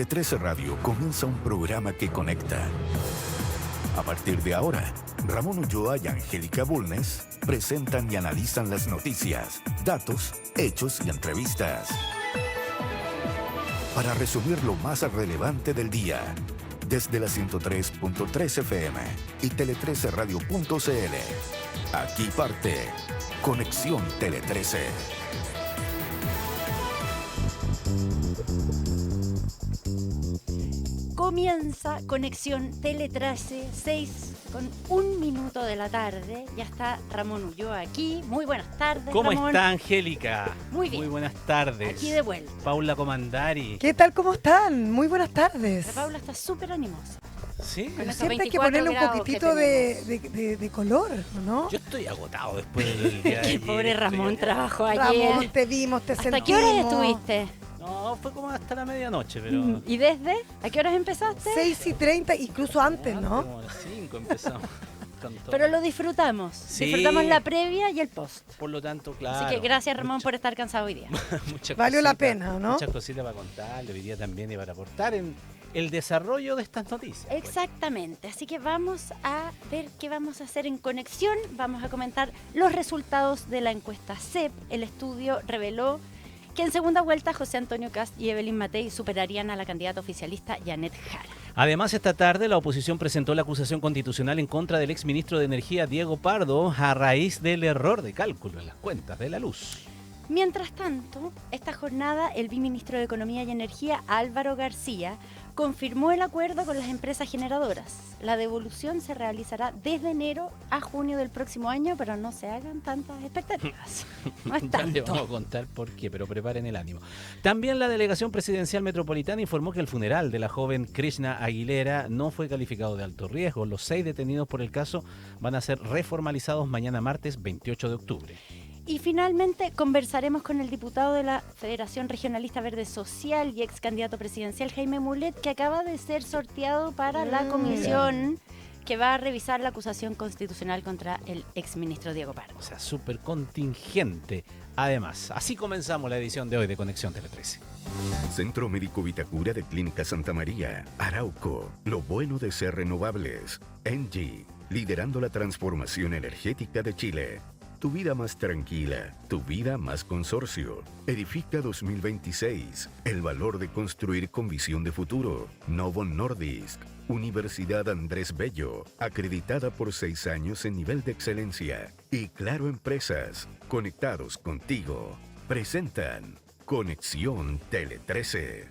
Tele 13 Radio comienza un programa que conecta. A partir de ahora, Ramón Ulloa y Angélica Bulnes presentan y analizan las noticias, datos, hechos y entrevistas. Para resumir lo más relevante del día, desde la 103.3 FM y tele13radio.cl. Aquí parte Conexión Tele 13. Comienza Conexión Tele 13, 6:01 de la tarde. Ya está Ramón Ulloa aquí. Muy buenas tardes, ¿Cómo Ramón? está, Angélica? Muy bien. Muy buenas tardes. Aquí de vuelta. Paula Comandari. ¿Qué tal? ¿Cómo están? Muy buenas tardes. La Paula está súper animosa. ¿Sí? Con Pero esos siempre hay que 24 ponerle un grados poquitito que de color, ¿no? Yo estoy agotado después del día de Que ayer. pobre Ramón Estoy- trabajó ayer. Ramón, te vimos, te ¿Hasta sentimos. qué horas estuviste? No, fue como hasta la medianoche, pero... ¿Y desde? ¿A qué horas empezaste? 6:30, incluso antes, ¿no? Como a las 5 empezamos. con todo. Pero lo disfrutamos. Sí. Disfrutamos la previa y el post. Por lo tanto, claro. Así que gracias, Ramón, por estar cansado hoy día. muchas Valió la cositas- pena, ¿no? Muchas cositas para contarle hoy día también y para aportar en el desarrollo de estas noticias. Exactamente, así que vamos a ver qué vamos a hacer en conexión. Vamos a comentar los resultados de la encuesta CEP. El estudio reveló que en segunda vuelta José Antonio Kast y Evelyn Matei superarían a la candidata oficialista Janet Jara. Además, esta tarde la oposición presentó la acusación constitucional en contra del exministro de Energía, Diego Pardo, a raíz del error de cálculo en las cuentas de la luz. Mientras tanto, esta jornada el viceministro de Economía y Energía, Álvaro García, confirmó el acuerdo con las empresas generadoras. La devolución se realizará desde enero a junio del próximo año, pero no se hagan tantas expectativas. No es Ya le vamos a tanto. contar por qué, pero preparen el ánimo. También la Delegación Presidencial Metropolitana informó que el funeral de la joven Krishna Aguilera no fue calificado de alto riesgo. Los 6 detenidos por el caso van a ser reformalizados mañana martes 28 de octubre. Y finalmente conversaremos con el diputado de la Federación Regionalista Verde Social y ex candidato presidencial Jaime Mulet, que acaba de ser sorteado para la comisión que va a revisar la acusación constitucional contra el exministro Diego Pardo. O sea, súper contingente. Además, así comenzamos la edición de hoy de Conexión Tele 13. Centro Médico Vitacura de Clínica Santa María, Arauco. Lo bueno de ser renovables. ENGIE, liderando la transformación energética de Chile. Tu vida más tranquila, tu vida más consorcio. Edifica 2026. El valor de construir con visión de futuro. Novo Nordisk. Universidad Andrés Bello, acreditada por 6 años en nivel de excelencia. Y Claro Empresas, conectados contigo. Presentan Conexión Tele 13.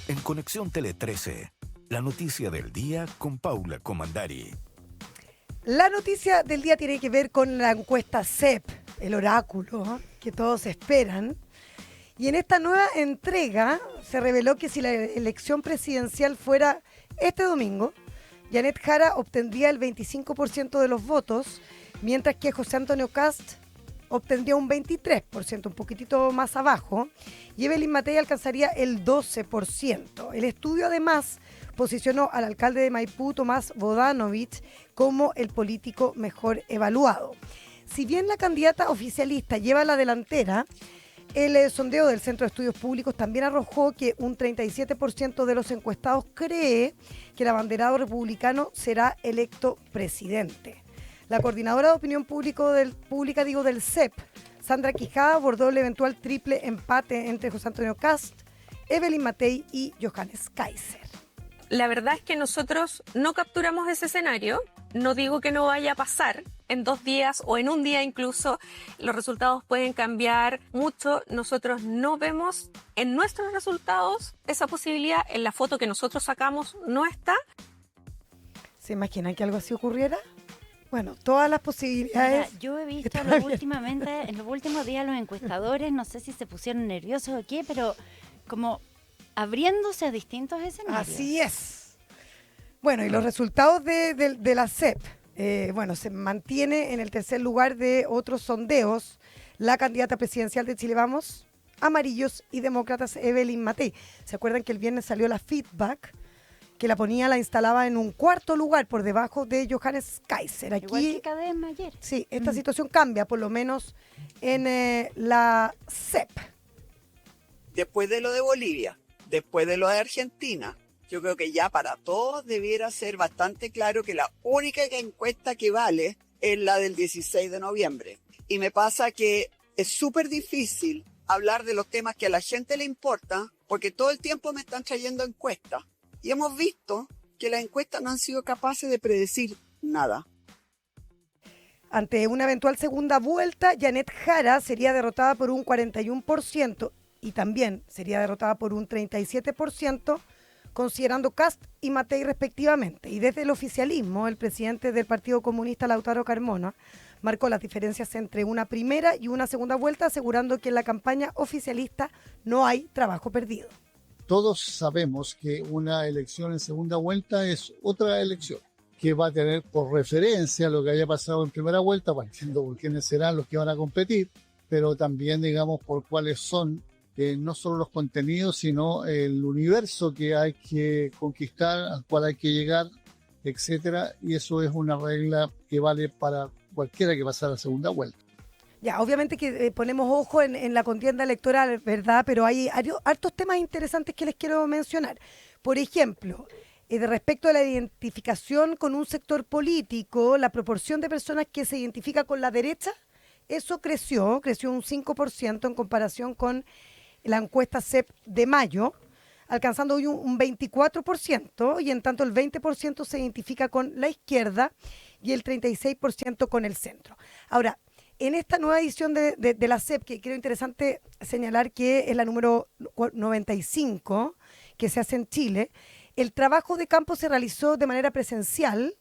En Conexión Tele 13, la noticia del día con Paula Comandari. La noticia del día tiene que ver con la encuesta CEP, el oráculo que todos esperan. Y en esta nueva entrega se reveló que si la elección presidencial fuera este domingo, Janet Jara obtendría el 25% de los votos, mientras que José Antonio Kast obtendría un 23%, un poquitito más abajo, y Evelyn Matei alcanzaría el 12%. El estudio además posicionó al alcalde de Maipú, Tomás Bodanovich, como el político mejor evaluado. Si bien la candidata oficialista lleva la delantera, el sondeo del Centro de Estudios Públicos también arrojó que un 37% de los encuestados cree que el abanderado republicano será electo presidente. La coordinadora de opinión pública del CEP, Sandra Quijada, abordó el eventual triple empate entre José Antonio Kast, Evelyn Matei y Johannes Kaiser. La verdad es que nosotros no capturamos ese escenario. No digo que no vaya a pasar. En 2 días o en un día incluso los resultados pueden cambiar mucho. Nosotros no vemos en nuestros resultados esa posibilidad. En la foto que nosotros sacamos no está. ¿Se imaginan que algo así ocurriera? Bueno, todas las Mira, posibilidades. yo he visto Está bien. últimamente, en los últimos días, los encuestadores, no sé si se pusieron nerviosos o qué, pero como abriéndose a distintos escenarios. Así es. Bueno, y los resultados de la CEP, se mantiene en el tercer lugar de otros sondeos la candidata presidencial de Chile Vamos, Amarillos y Demócratas, Evelyn Matei. ¿Se acuerdan que el viernes salió la feedback? Que la instalaba en un cuarto lugar por debajo de Johannes Kaiser. Igual que Aquí, Cadema ayer. sí, esta situación cambia, por lo menos en la CEP. Después de lo de Bolivia, después de lo de Argentina. Yo creo que ya para todos debiera ser bastante claro que la única encuesta que vale es la del 16 de noviembre. Y me pasa que es súper difícil hablar de los temas que a la gente le importan porque todo el tiempo me están trayendo encuestas. Y hemos visto que las encuestas no han sido capaces de predecir nada. Ante una eventual segunda vuelta, Janet Jara sería derrotada por un 41% y también sería derrotada por un 37%, considerando Kast y Matei respectivamente. Y desde el oficialismo, el presidente del Partido Comunista, Lautaro Carmona, marcó las diferencias entre una primera y una segunda vuelta, asegurando que en la campaña oficialista no hay trabajo perdido. Todos sabemos que una elección en segunda vuelta es otra elección que va a tener por referencia lo que haya pasado en primera vuelta, partiendo por quiénes serán los que van a competir, pero también, digamos, por cuáles son no solo los contenidos, sino el universo que hay que conquistar, al cual hay que llegar, etcétera, y eso es una regla que vale para cualquiera que pase a la segunda vuelta. Ya, obviamente que ponemos ojo en la contienda electoral, ¿verdad? Pero hay hartos temas interesantes que les quiero mencionar. Por ejemplo, de respecto a la identificación con un sector político, la proporción de personas que se identifica con la derecha, eso creció un 5% en comparación con la encuesta CEP de mayo, alcanzando hoy un 24%, y en tanto el 20% se identifica con la izquierda y el 36% con el centro. Ahora, en esta nueva edición de la CEP, que creo interesante señalar que es la número 95 que se hace en Chile, el trabajo de campo se realizó de manera presencial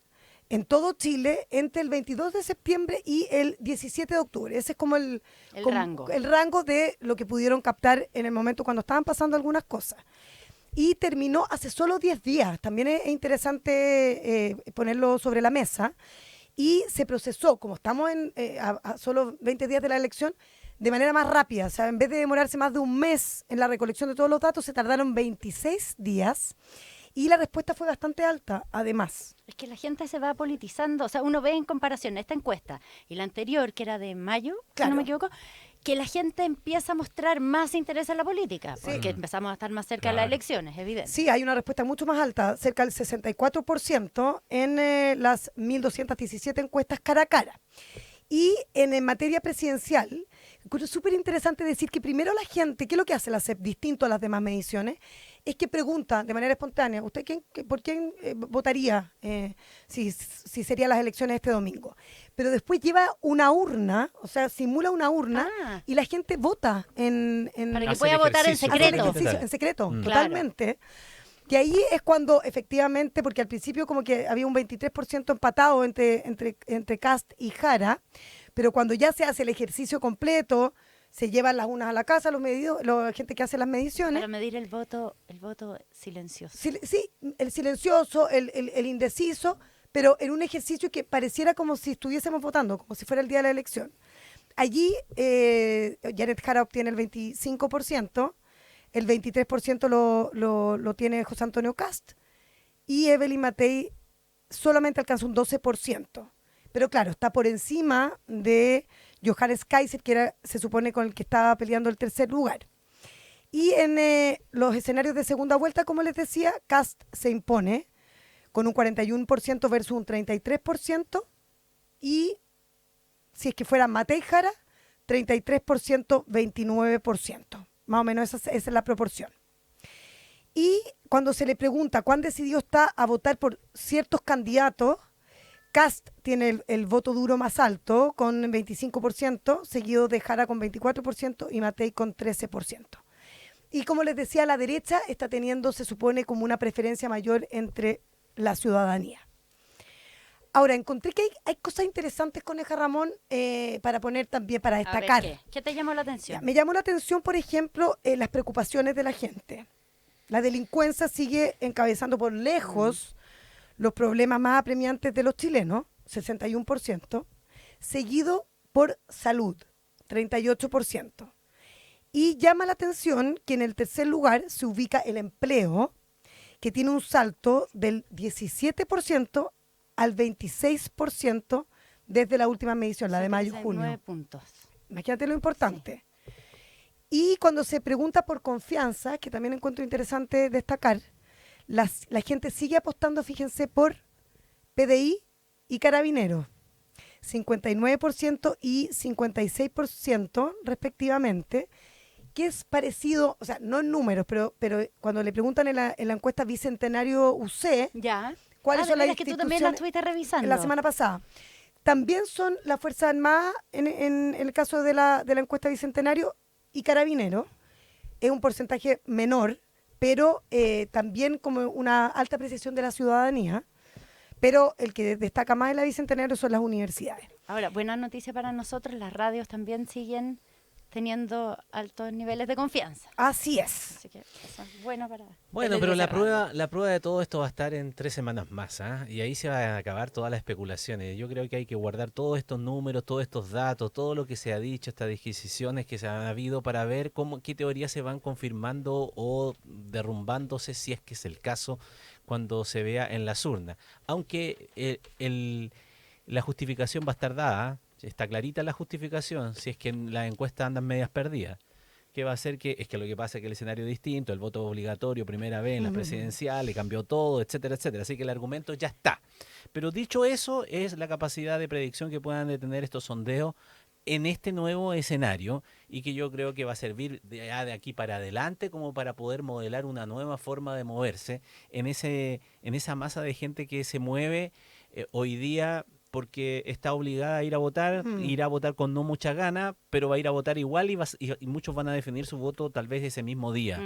en todo Chile entre el 22 de septiembre y el 17 de octubre. Ese es como el rango de lo que pudieron captar en el momento cuando estaban pasando algunas cosas. Y terminó hace solo 10 días. También es interesante ponerlo sobre la mesa. Y se procesó, como estamos a solo 20 días de la elección, de manera más rápida. O sea, en vez de demorarse más de un mes en la recolección de todos los datos, se tardaron 26 días. Y la respuesta fue bastante alta, además. Es que la gente se va politizando, o sea, uno ve en comparación esta encuesta y la anterior, que era de mayo, Claro. si no me equivoco, que la gente empieza a mostrar más interés en la política, porque empezamos a estar más cerca de las elecciones, evidente. Sí, hay una respuesta mucho más alta, cerca del 64% en las 1.217 encuestas cara a cara. Y en materia presidencial, es súper interesante decir que primero la gente, ¿qué es lo que hace la CEP distinto a las demás mediciones? Es que pregunta de manera espontánea, ¿usted por quién votaría si serían las elecciones este domingo? Pero después lleva una urna, o sea, simula una urna y la gente vota para que pueda votar en secreto. En secreto, Claro. totalmente. Que ahí es cuando efectivamente, porque al principio como que había un 23% empatado entre Kast y Jara, pero cuando ya se hace el ejercicio completo, se llevan las unas a la casa, la gente que hace las mediciones. Para medir el voto silencioso. Sí, el silencioso, el indeciso, pero en un ejercicio que pareciera como si estuviésemos votando, como si fuera el día de la elección. Allí Janet Jara obtiene el 25%, el 23% lo tiene José Antonio Kast y Evelyn Matei solamente alcanza un 12%. Pero claro, está por encima de Johannes Kaiser, que se supone con el que estaba peleando el tercer lugar. Y en los escenarios de segunda vuelta, como les decía, Kast se impone con un 41% versus un 33%. Y si es que fuera Matei Jara, 33%, 29%. Más o menos esa es la proporción. Y cuando se le pregunta cuán decidido está a votar por ciertos candidatos, Kast tiene el voto duro más alto, con 25%, seguido de Jara con 24% y Matei con 13%. Y como les decía, la derecha está teniendo, se supone, como una preferencia mayor entre la ciudadanía. Ahora, encontré que hay cosas interesantes, Coneja Ramón, para poner también, para destacar. A ver, ¿qué te llamó la atención? Me llamó la atención, por ejemplo, las preocupaciones de la gente. La delincuencia sigue encabezando por lejos los problemas más apremiantes de los chilenos, 61%, seguido por salud, 38%. Y llama la atención que en el tercer lugar se ubica el empleo, que tiene un salto del 17% al 26% desde la última medición, la de mayo-junio. Puntos. Imagínate lo importante. Y cuando se pregunta por confianza, que también encuentro interesante destacar, la gente sigue apostando, fíjense, por PDI y Carabineros. 59% y 56% respectivamente, que es parecido, o sea, no en números, pero cuando le preguntan en la encuesta Bicentenario UC, Ya. ¿cuáles son las que tú también la instituciones estuviste revisando. la semana pasada? También son las Fuerzas Armadas, en el caso de la encuesta Bicentenario, y Carabineros. Es un porcentaje menor, pero también como una alta apreciación de la ciudadanía. Pero el que destaca más en la Bicentenario son las universidades. Ahora, buena noticia para nosotros, las radios también siguen teniendo altos niveles de confianza. Así es. Así que eso es bueno para... Bueno, el pero la desarrollo. prueba de todo esto va a estar en 3 semanas más, ¿ah? Y ahí se van a acabar todas las especulaciones. Yo creo que hay que guardar todos estos números, todos estos datos, todo lo que se ha dicho, estas disquisiciones que se han habido para ver qué teorías se van confirmando o derrumbándose, si es que es el caso, cuando se vea en las urnas. Aunque la justificación va a estar dada, está clarita la justificación, si es que en las encuestas andan medias perdidas. Que va a ser que lo que pasa es que el escenario es distinto, el voto obligatorio primera vez en las presidenciales, cambió todo, etcétera, etcétera. Así que el argumento ya está. Pero dicho eso, es la capacidad de predicción que puedan tener estos sondeos en este nuevo escenario y que yo creo que va a servir de aquí para adelante como para poder modelar una nueva forma de moverse en esa masa de gente que se mueve hoy día porque está obligada a ir a votar, irá a votar con no mucha gana, pero va a ir a votar igual y muchos van a definir su voto tal vez ese mismo día.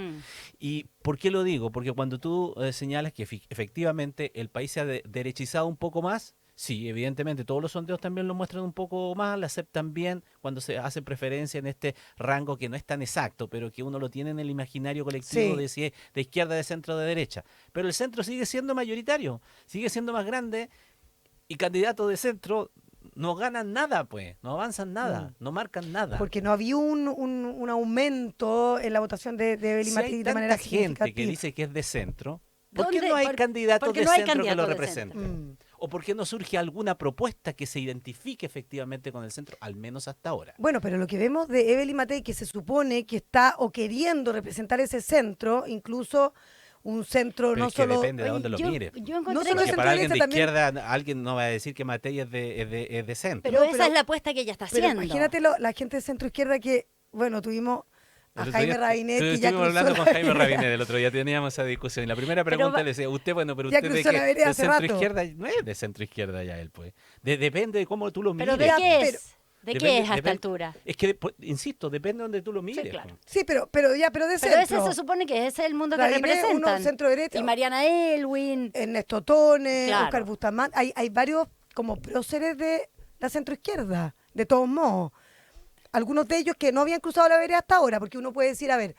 ¿Y por qué lo digo? Porque cuando tú señalas que efectivamente el país se ha derechizado un poco más, sí, evidentemente todos los sondeos también lo muestran un poco más, la CEP también, cuando se hace preferencia en este rango que no es tan exacto, pero que uno lo tiene en el imaginario colectivo de si es de izquierda, de centro, de derecha. Pero el centro sigue siendo mayoritario, sigue siendo más grande. Y candidatos de centro no ganan nada, pues, no avanzan nada, no marcan nada. Porque no había un aumento en la votación de Evelyn Si Matei hay de manera tanta gente significativa. que dice que es de centro, ¿por qué ¿Dónde? no hay candidatos porque de no hay centro que lo candidatos de representen? ¿O por qué no surge alguna propuesta que se identifique efectivamente con el centro, al menos hasta ahora? Bueno, pero lo que vemos de Evelyn Matei, que se supone que está o queriendo representar ese centro, incluso un centro Pero no es que solo... depende de dónde lo mires. Yo encontré No solo Porque centro para alguien de derecha también- izquierda, alguien no va a decir que Matei es de centro. pero No, esa pero- es la apuesta que ella está Pero haciendo. imagínate la gente de centro izquierda que, bueno, tuvimos a El otro Jaime día Rabinet, que ya estuvimos cruzó hablando la con Jaime vereda. Rabinet el otro día, teníamos esa discusión. Y la primera Pero pregunta va- le decía, usted, bueno, pero Ya usted cruzó la vereda de hace centro rato. izquierda, no es de centro izquierda ya él, pues. Depende de cómo tú lo mires. ¿Pero de Ya, qué pero- es? ¿De Depende- qué es a esta depende- altura? Es que, insisto, depende de donde tú lo mires. claro. pues. Sí, pero de Pero centro. ese se supone que ese es el mundo que Rabinet, uno representan. centro derecha. Y Mariana Elwin. Ernesto Tone, Claro. Oscar Bustamante, hay varios como próceres de la centroizquierda, de todos modos. Algunos de ellos que no habían cruzado la vereda hasta ahora, porque uno puede decir, a ver,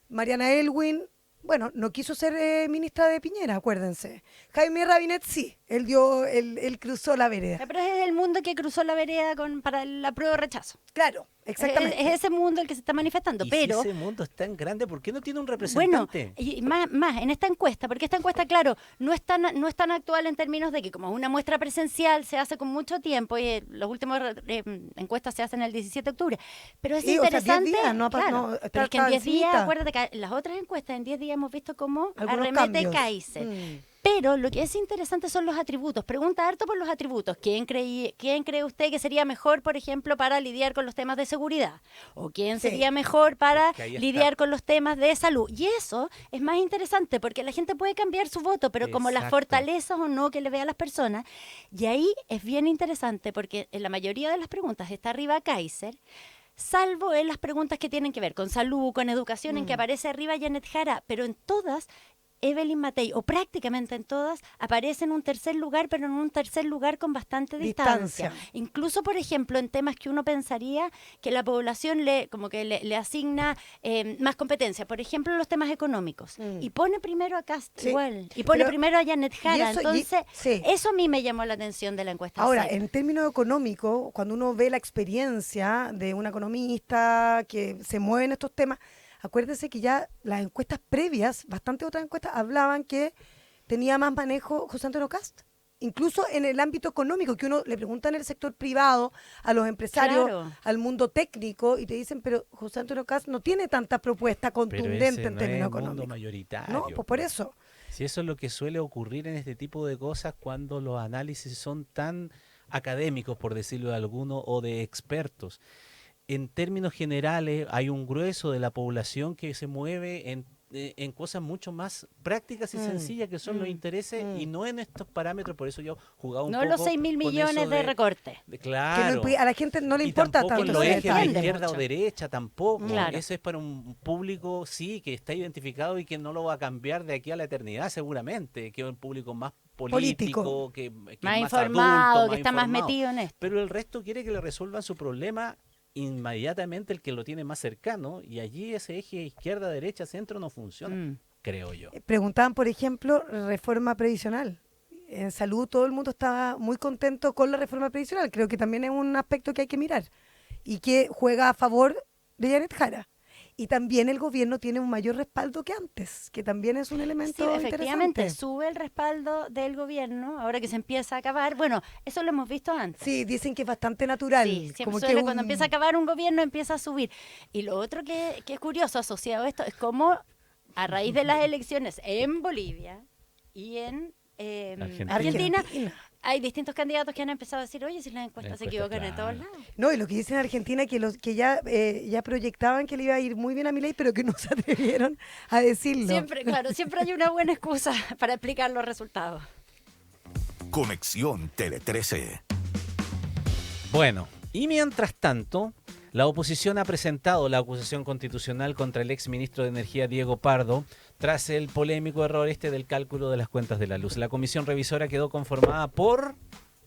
Mariana Elwin, bueno, no quiso ser ministra de Piñera, acuérdense. Jaime Rabinet sí, él cruzó la vereda. Pero es el mundo que cruzó la vereda para el apruebo o rechazo. Claro, exactamente. Es ese mundo el que se está manifestando. Y Pero si ese mundo es tan grande, ¿por qué no tiene un bueno, representante? y más en esta encuesta, porque esta encuesta, claro, no es tan actual en términos de que como una muestra presencial se hace con mucho tiempo y los últimos encuestas se hacen el 17 de octubre. Pero es Sí, o sea, 10 interesante. días, no ha pas- claro, no, está- pero es que en está 10 días, encimita. acuérdate que en las otras encuestas en 10 días hemos visto cómo Algunos arremete cambios. Kaiser. Pero lo que es interesante son los atributos. Pregunta harto por los atributos. ¿Quién cree usted que sería mejor, por ejemplo, para lidiar con los temas de seguridad? ¿O quién Sí. sería mejor para Es que ahí está. lidiar con los temas de salud? Y eso es más interesante porque la gente puede cambiar su voto, pero como las Exacto. fortalezas o no que le vea a las personas. Y ahí es bien interesante porque en la mayoría de las preguntas está arriba Kaiser, salvo en las preguntas que tienen que ver con salud, con educación, en que aparece arriba Janet Jara, pero en todas Evelyn Matei, o prácticamente en todas, aparece en un tercer lugar, pero en un tercer lugar con bastante distancia. Distancia. Incluso, por ejemplo, en temas que uno pensaría que la población le asigna más competencia. Por ejemplo, los temas económicos. Y pone primero a Cast Sí. igual. Y pone Pero- primero a Janet Jara. eso- Entonces, sí. eso a mí me llamó la atención de la encuesta. Ahora, CEP. en términos económicos, cuando uno ve la experiencia de un economista que se mueve en estos temas, acuérdese que ya las encuestas previas, bastantes otras encuestas, hablaban que tenía más manejo José Antonio Cast incluso en el ámbito económico, que uno le pregunta en el sector privado, a los empresarios, Claro. al mundo técnico, y te dicen, pero José Antonio Cast no tiene tanta propuesta Pero contundente ese en no es términos el mundo económicos. mayoritario. No, pues por eso. Si eso es lo que suele ocurrir en este tipo de cosas cuando los análisis son tan académicos, por decirlo de alguno, o de expertos. En términos generales, hay un grueso de la población que se mueve en cosas mucho más prácticas y sencillas, que son los intereses, y no en estos parámetros. Por eso yo jugaba un No poco los 6.000 con millones eso de recortes. claro. A la gente no le Y importa tampoco tanto. en los se ejes de entiende izquierda mucho. o derecha, tampoco. Claro. Eso es para un público, sí, que está identificado y que no lo va a cambiar de aquí a la eternidad, seguramente, que es un público más político, que Más es informado, adulto, que está más informado. metido en esto. Pero el resto quiere que le resuelvan su problema inmediatamente, el que lo tiene más cercano, y allí ese eje izquierda, derecha, centro no funciona, Mm. creo yo. Preguntaban, por ejemplo, reforma previsional. En salud todo el mundo estaba muy contento con la reforma previsional. Creo que también es un aspecto que hay que mirar y que juega a favor de Janet Jara. Y también el gobierno tiene un mayor respaldo que antes, que también es un Sí, elemento efectivamente, interesante. sube el respaldo del gobierno, ahora que se empieza a acabar. Bueno, eso lo hemos visto antes. Sí, dicen que es bastante natural. Sí, siempre como suele, que cuando empieza a acabar un gobierno empieza a subir. Y lo otro que es curioso asociado a esto es cómo a raíz de las elecciones en Bolivia y en Argentina, hay distintos candidatos que han empezado a decir, oye, si las encuestas se encuestas, equivocan en todos claro. lados. No, y lo que dicen en Argentina que los que ya proyectaban que le iba a ir muy bien a Milei, pero que no se atrevieron a decirlo. Siempre, claro, siempre hay una buena excusa para explicar los resultados. Conexión Tele 13. Bueno, y mientras tanto, la oposición ha presentado la acusación constitucional contra el exministro de Energía Diego Pardo tras el polémico error del cálculo de las cuentas de la luz. La comisión revisora quedó conformada por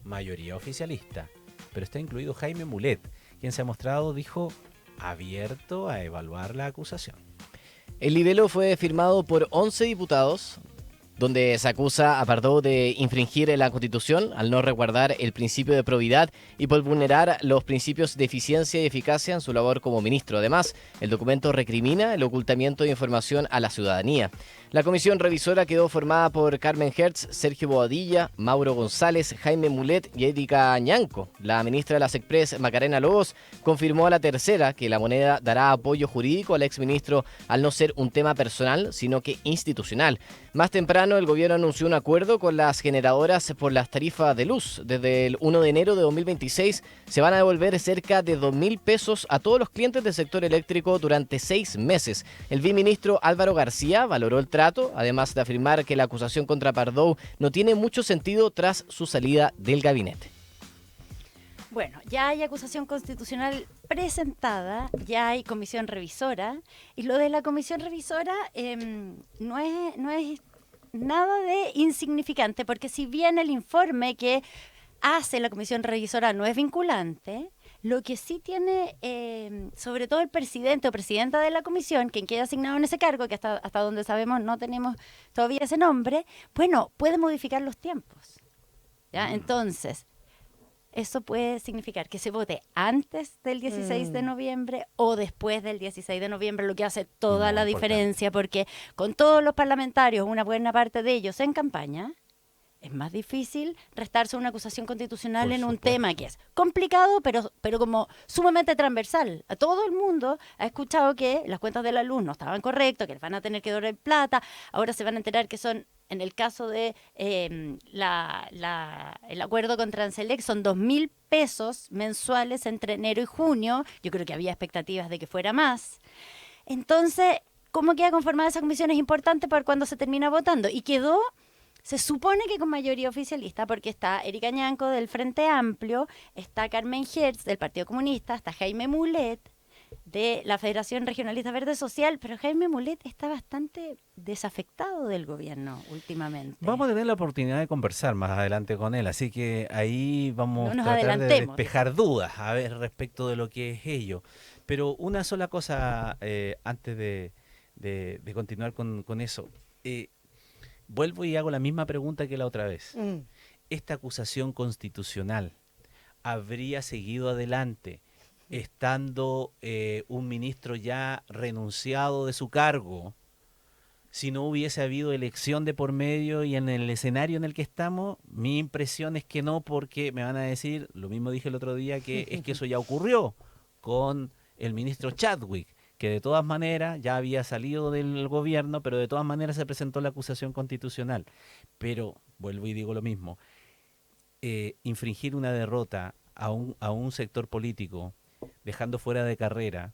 mayoría oficialista, pero está incluido Jaime Mulet, quien se ha mostrado, dijo, abierto a evaluar la acusación. El libelo fue firmado por 11 diputados, donde se acusa a Pardo de infringir la Constitución al no resguardar el principio de probidad y por vulnerar los principios de eficiencia y eficacia en su labor como ministro. Además, el documento recrimina el ocultamiento de información a la ciudadanía. La comisión revisora quedó formada por Carmen Hertz, Sergio Boadilla, Mauro González, Jaime Mulet y Erika Ñanco. La ministra de las Express, Macarena Lobos, confirmó a La Tercera que La Moneda dará apoyo jurídico al exministro al no ser un tema personal, sino que institucional. Más temprano, el gobierno anunció un acuerdo con las generadoras por las tarifas de luz. Desde el 1 de enero de 2026 se van a devolver cerca de 2.000 pesos a todos los clientes del sector eléctrico durante 6 meses. El viceministro Álvaro García valoró el trato, además de afirmar que la acusación contra Pardo no tiene mucho sentido tras su salida del gabinete. Bueno, ya hay acusación constitucional presentada, ya hay comisión revisora, y lo de la comisión revisora no es nada de insignificante, porque si bien el informe que hace la comisión revisora no es vinculante, lo que sí tiene, sobre todo el presidente o presidenta de la comisión, quien queda asignado en ese cargo, que hasta donde sabemos no tenemos todavía ese nombre, bueno, puede modificar los tiempos. ¿Ya? Entonces, eso puede significar que se vote antes del 16 de noviembre o después del 16 de noviembre, lo que hace toda la diferencia, porque con todos los parlamentarios, una buena parte de ellos en campaña, es más difícil restarse una acusación constitucional en un tema que es complicado, pero como sumamente transversal. A todo el mundo ha escuchado que las cuentas de la luz no estaban correctas, que les van a tener que devolver plata, ahora se van a enterar que son, en el caso de el acuerdo con Transelec, son 2.000 pesos mensuales entre enero y junio. Yo creo que había expectativas de que fuera más. Entonces, ¿cómo queda conformada esa comisión? Es importante para cuando se termina votando. Y quedó, se supone que con mayoría oficialista, porque está Erika Ñanco del Frente Amplio, está Carmen Hertz del Partido Comunista, está Jaime Mulet de la Federación Regionalista Verde Social, pero Jaime Mulet está bastante desafectado del gobierno últimamente. Vamos a tener la oportunidad de conversar más adelante con él, así que ahí vamos No nos a tratar de adelantemos, despejar dudas a ver respecto de lo que es ello. Pero una sola cosa antes de continuar con eso. Vuelvo y hago la misma pregunta que la otra vez. ¿Esta acusación constitucional habría seguido adelante estando un ministro ya renunciado de su cargo si no hubiese habido elección de por medio y en el escenario en el que estamos, mi impresión es que no, porque me van a decir, lo mismo dije el otro día, que es que eso ya ocurrió con el ministro Chadwick, que de todas maneras ya había salido del gobierno, pero de todas maneras se presentó la acusación constitucional. Pero, vuelvo y digo lo mismo, infringir una derrota a un sector político, dejando fuera de carrera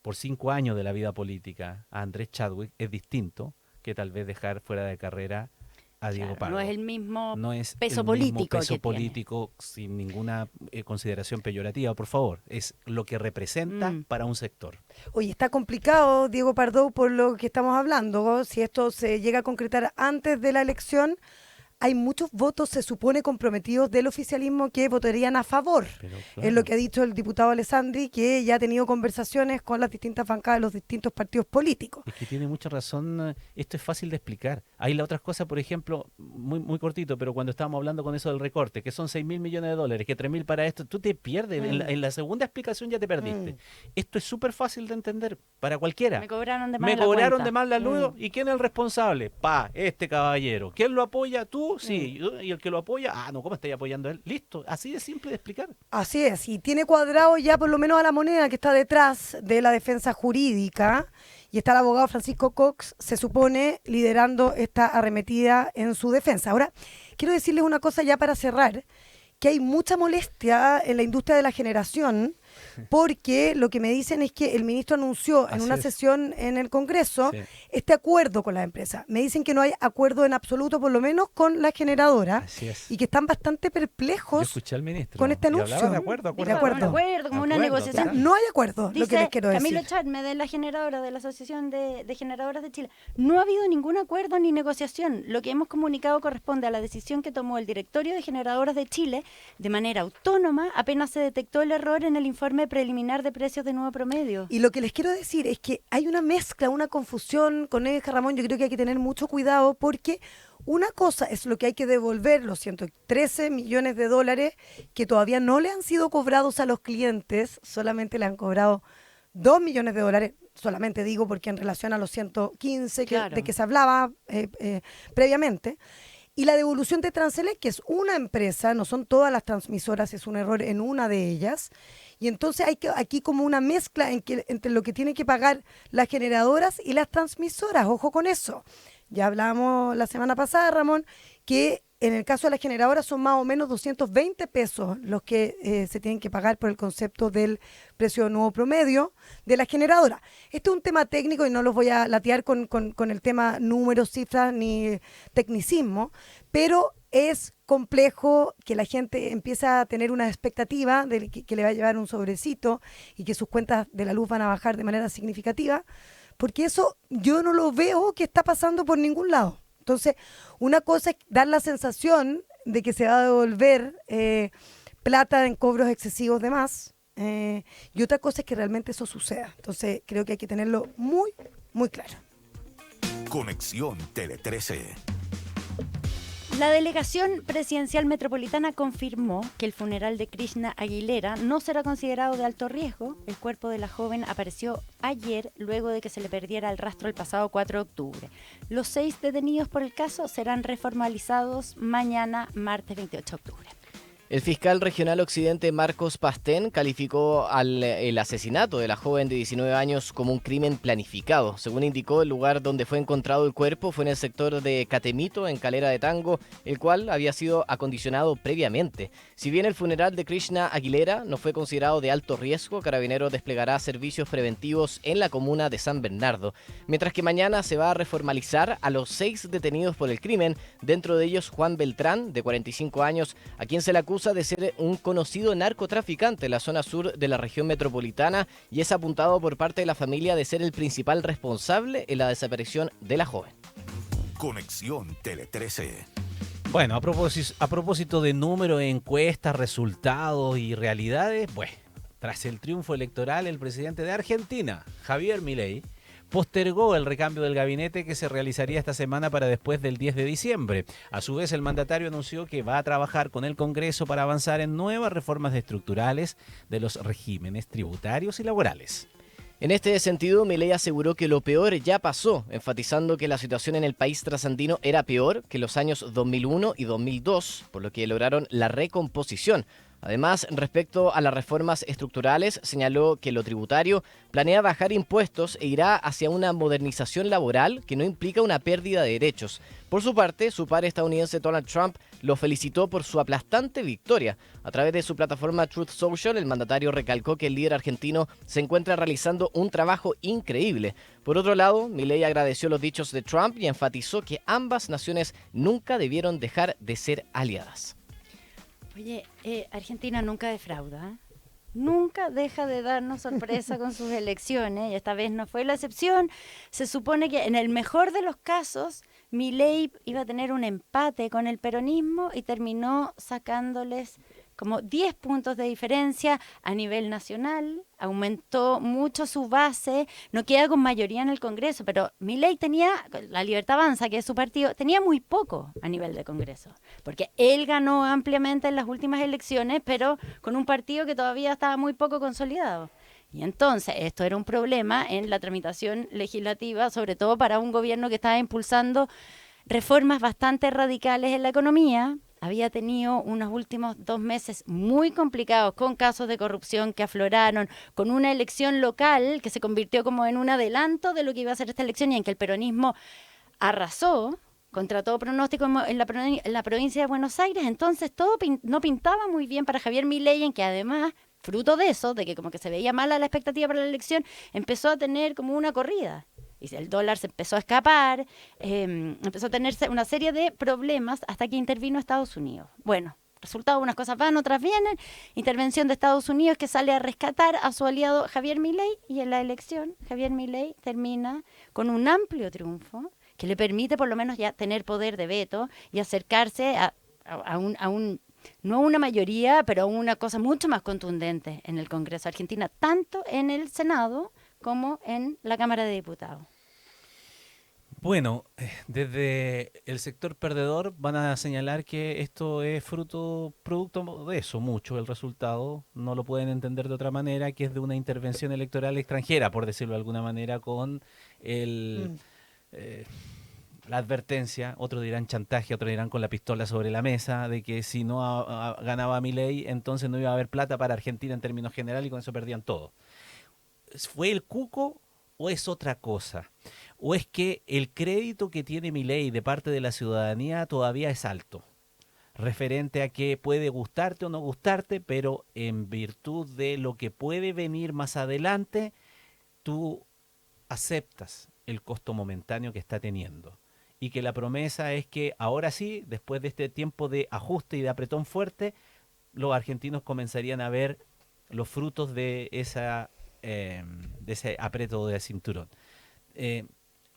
por 5 años de la vida política a Andrés Chadwick, es distinto que tal vez dejar fuera de carrera a Diego Pardo. No es el mismo No es peso el político mismo peso que político sin ninguna consideración peyorativa, por favor. Es lo que representa para un sector. Oye, está complicado, Diego Pardo, por lo que estamos hablando. Si esto se llega a concretar antes de la elección, hay muchos votos, se supone, comprometidos del oficialismo que votarían a favor. Pero, Es lo que ha dicho el diputado Alessandri, que ya ha tenido conversaciones con las distintas bancadas de los distintos partidos políticos. Es que tiene mucha razón, esto es fácil de explicar. Hay las otras cosas, por ejemplo, muy cortito, pero cuando estábamos hablando con eso del recorte, que son 6.000 millones de dólares, que 3.000 para esto, tú te pierdes, en la segunda explicación ya te perdiste. Esto es súper fácil de entender para cualquiera. Me cobraron de más Me la cobraron cuenta. de más la luz, ¿y quién es el responsable? Este caballero. ¿Quién lo apoya? ¿Tú? Sí. ¿Y el que lo apoya? No, ¿cómo estáis apoyando a él? Listo, así de simple de explicar. Así es, y tiene cuadrado ya por lo menos a la moneda que está detrás de la defensa jurídica, y está el abogado Francisco Cox, se supone, liderando esta arremetida en su defensa. Ahora, quiero decirles una cosa ya para cerrar, que hay mucha molestia en la industria de la generación, porque lo que me dicen es que el ministro anunció en Así una es. sesión en el Congreso Sí. este acuerdo con las empresas. Me dicen que no hay acuerdo en absoluto, por lo menos con las generadoras, Así es. y que están bastante Yo perplejos escuché al ministro. con este y hablaba anuncio. de acuerdo. De acuerdo. Como una Acuerdo, negociación. total. No hay acuerdo, lo que Dice les quiero decir. Camilo Chadme, de la generadora, de la Asociación de Generadoras de Chile. No ha habido ningún acuerdo ni negociación. Lo que hemos comunicado corresponde a la decisión que tomó el Directorio de Generadoras de Chile de manera autónoma apenas se detectó el error en el informe preliminar de precios de nuevo promedio. Y lo que les quiero decir es que hay una mezcla, una confusión con Edgar Ramón. Yo creo que hay que tener mucho cuidado, porque una cosa es lo que hay que devolver, los 113 millones de dólares que todavía no le han sido cobrados a los clientes, solamente le han cobrado 2 millones de dólares, solamente digo porque en relación a los 115 Claro. de que se hablaba previamente. Y la devolución de Transelec, que es una empresa, no son todas las transmisoras, es un error en una de ellas. Y entonces hay aquí como una mezcla entre lo que tienen que pagar las generadoras y las transmisoras. Ojo con eso. Ya hablamos la semana pasada, Ramón, que en el caso de las generadoras son más o menos 220 pesos los que se tienen que pagar por el concepto del precio nuevo promedio de la generadora. Este es un tema técnico y no los voy a latear con el tema números, cifras ni tecnicismo, pero es complejo que la gente empiece a tener una expectativa de que le va a llevar un sobrecito y que sus cuentas de la luz van a bajar de manera significativa, porque eso yo no lo veo que está pasando por ningún lado. Entonces, una cosa es dar la sensación de que se va a devolver plata en cobros excesivos de más, y otra cosa es que realmente eso suceda. Entonces, creo que hay que tenerlo muy, muy claro. Conexión Tele 13. La delegación presidencial metropolitana confirmó que el funeral de Krishna Aguilera no será considerado de alto riesgo. El cuerpo de la joven apareció ayer luego de que se le perdiera el rastro el pasado 4 de octubre. Los 6 detenidos por el caso serán reformalizados mañana, martes 28 de octubre. El fiscal regional occidente Marcos Pastén calificó el asesinato de la joven de 19 años como un crimen planificado. Según indicó, el lugar donde fue encontrado el cuerpo fue en el sector de Catemito, en Calera de Tango, el cual había sido acondicionado previamente. Si bien el funeral de Krishna Aguilera no fue considerado de alto riesgo, Carabineros desplegará servicios preventivos en la comuna de San Bernardo, mientras que mañana se va a reformalizar a los 6 detenidos por el crimen, dentro de ellos Juan Beltrán, de 45 años, a quien se le acusa de ser un conocido narcotraficante en la zona sur de la región metropolitana, y es apuntado por parte de la familia de ser el principal responsable en la desaparición de la joven. Conexión Tele 13. Bueno, a propósito de números, encuestas, resultados y realidades, tras el triunfo electoral, el presidente de Argentina, Javier Milei, postergó el recambio del gabinete que se realizaría esta semana para después del 10 de diciembre. A su vez, el mandatario anunció que va a trabajar con el Congreso para avanzar en nuevas reformas estructurales de los regímenes tributarios y laborales. En este sentido, Milei aseguró que lo peor ya pasó, enfatizando que la situación en el país trasandino era peor que los años 2001 y 2002, por lo que lograron la recomposición. Además, respecto a las reformas estructurales, señaló que lo tributario planea bajar impuestos e irá hacia una modernización laboral que no implica una pérdida de derechos. Por su parte, su par estadounidense Donald Trump lo felicitó por su aplastante victoria. A través de su plataforma Truth Social, el mandatario recalcó que el líder argentino se encuentra realizando un trabajo increíble. Por otro lado, Milei agradeció los dichos de Trump y enfatizó que ambas naciones nunca debieron dejar de ser aliadas. Oye, Argentina nunca defrauda, ¿eh? Nunca deja de darnos sorpresa con sus elecciones, y esta vez no fue la excepción. Se supone que en el mejor de los casos, Milei iba a tener un empate con el peronismo y terminó sacándoles como 10 puntos de diferencia a nivel nacional, aumentó mucho su base, no queda con mayoría en el Congreso, pero Milei tenía, la Libertad Avanza, que es su partido, tenía muy poco a nivel de Congreso, porque él ganó ampliamente en las últimas elecciones, pero con un partido que todavía estaba muy poco consolidado. Y entonces esto era un problema en la tramitación legislativa, sobre todo para un gobierno que estaba impulsando reformas bastante radicales en la economía. Había tenido unos últimos 2 meses muy complicados con casos de corrupción que afloraron, con una elección local que se convirtió como en un adelanto de lo que iba a ser esta elección y en que el peronismo arrasó contra todo pronóstico en la provincia de Buenos Aires. Entonces todo no pintaba muy bien para Javier Milei, en que además, fruto de eso, de que como que se veía mala la expectativa para la elección, empezó a tener como una corrida. Y el dólar se empezó a escapar, empezó a tener una serie de problemas hasta que intervino Estados Unidos. Bueno, resultado, unas cosas van, otras vienen. Intervención de Estados Unidos que sale a rescatar a su aliado Javier Milei, y en la elección Javier Milei termina con un amplio triunfo que le permite por lo menos ya tener poder de veto y acercarse a un no una mayoría, pero a una cosa mucho más contundente en el Congreso de Argentina, tanto en el Senado como en la Cámara de Diputados. Bueno, desde el sector perdedor van a señalar que esto es producto de eso, mucho el resultado, no lo pueden entender de otra manera, que es de una intervención electoral extranjera, por decirlo de alguna manera, con la advertencia, otros dirán chantaje, otros dirán con la pistola sobre la mesa, de que si no ganaba Milei, entonces no iba a haber plata para Argentina en términos generales y con eso perdían todo. ¿Fue el cuco o es otra cosa? ¿O es que el crédito que tiene Milei de parte de la ciudadanía todavía es alto? Referente a que puede gustarte o no gustarte, pero en virtud de lo que puede venir más adelante, tú aceptas el costo momentáneo que está teniendo. Y que la promesa es que ahora sí, después de este tiempo de ajuste y de apretón fuerte, los argentinos comenzarían a ver los frutos de ese aprieto de cinturón.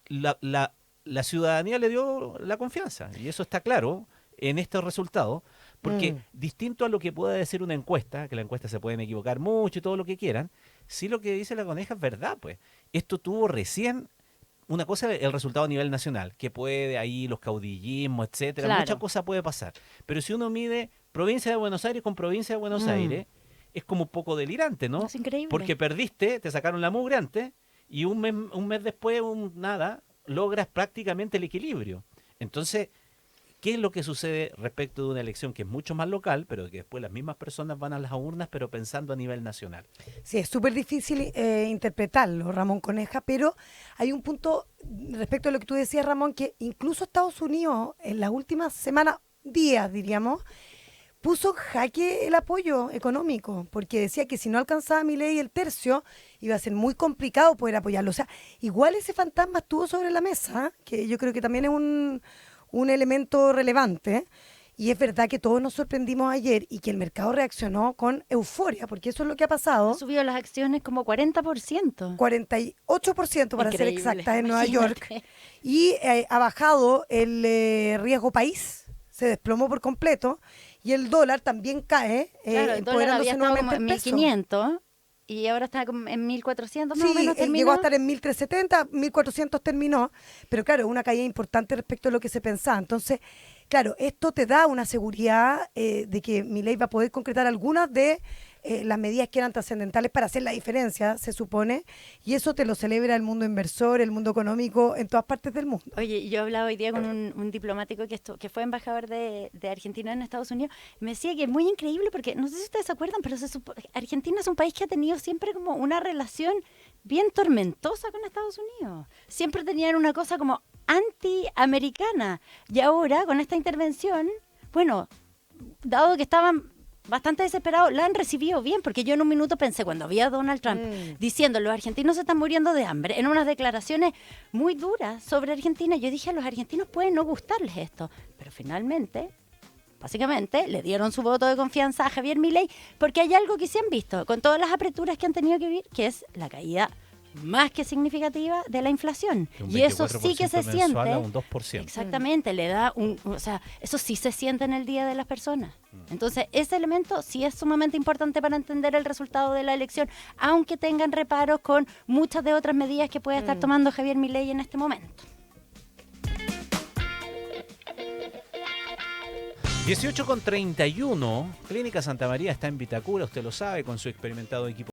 La ciudadanía le dio la confianza, y eso está claro en estos resultados, porque distinto a lo que pueda decir una encuesta, que la encuesta se pueden equivocar mucho y todo lo que quieran, sí lo que dice la Coneja es verdad, pues. Esto tuvo recién, una cosa el resultado a nivel nacional, que puede ahí los caudillismos, etcétera, Claro. muchas cosas puede pasar, pero si uno mide provincia de Buenos Aires con provincia de Buenos Aires, es como un poco delirante, ¿no? Es increíble. Porque perdiste, te sacaron la mugre antes, y un mes después, nada, logras prácticamente el equilibrio. Entonces, ¿qué es lo que sucede respecto de una elección que es mucho más local, pero que después las mismas personas van a las urnas, pero pensando a nivel nacional? Sí, es súper difícil interpretarlo, Ramón Coneja, pero hay un punto respecto a lo que tú decías, Ramón, que incluso Estados Unidos en las últimas semanas, días diríamos, puso en jaque el apoyo económico, porque decía que si no alcanzaba Milei el tercio, iba a ser muy complicado poder apoyarlo. O sea, igual ese fantasma estuvo sobre la mesa, que yo creo que también es un elemento relevante, y es verdad que todos nos sorprendimos ayer y que el mercado reaccionó con euforia, porque eso es lo que ha pasado. Ha subido las acciones como 40%. 48% para ser Increíble, exacta en Nueva York, imagínate. y ha bajado el riesgo país, se desplomó por completo, y el dólar también cae, Claro, el dólar había empoderándose estado como nuevamente en el peso. 1.500 y ahora está como en 1.400 más o Sí, menos. Terminó. llegó a estar en 1.370, 1.400 terminó, pero claro, es una caída importante respecto a lo que se pensaba. Entonces, claro, esto te da una seguridad de que Milei va a poder concretar algunas de las medidas que eran trascendentales para hacer la diferencia, se supone, y eso te lo celebra el mundo inversor, el mundo económico, en todas partes del mundo. Oye, yo hablaba hoy día con un diplomático que fue embajador de Argentina en Estados Unidos, y me decía que es muy increíble porque, no sé si ustedes se acuerdan, pero Argentina es un país que ha tenido siempre como una relación bien tormentosa con Estados Unidos. Siempre tenían una cosa como antiamericana, y ahora con esta intervención, bueno, dado que estaban bastante desesperados, la han recibido bien, porque yo en un minuto pensé, cuando vi a Donald Trump diciendo los argentinos se están muriendo de hambre, en unas declaraciones muy duras sobre Argentina, yo dije, a los argentinos puede no gustarles esto, pero finalmente, básicamente, le dieron su voto de confianza a Javier Milei, porque hay algo que se han visto, con todas las apreturas que han tenido que vivir, que es la caída más que significativa de la inflación. Y eso sí que se siente. A un 2%. Exactamente, le da o sea, eso sí se siente en el día de las personas. Entonces, ese elemento sí es sumamente importante para entender el resultado de la elección, aunque tengan reparos con muchas de otras medidas que puede estar tomando Javier Milei en este momento. 18:31, Clínica Santa María está en Vitacura, usted lo sabe, con su experimentado equipo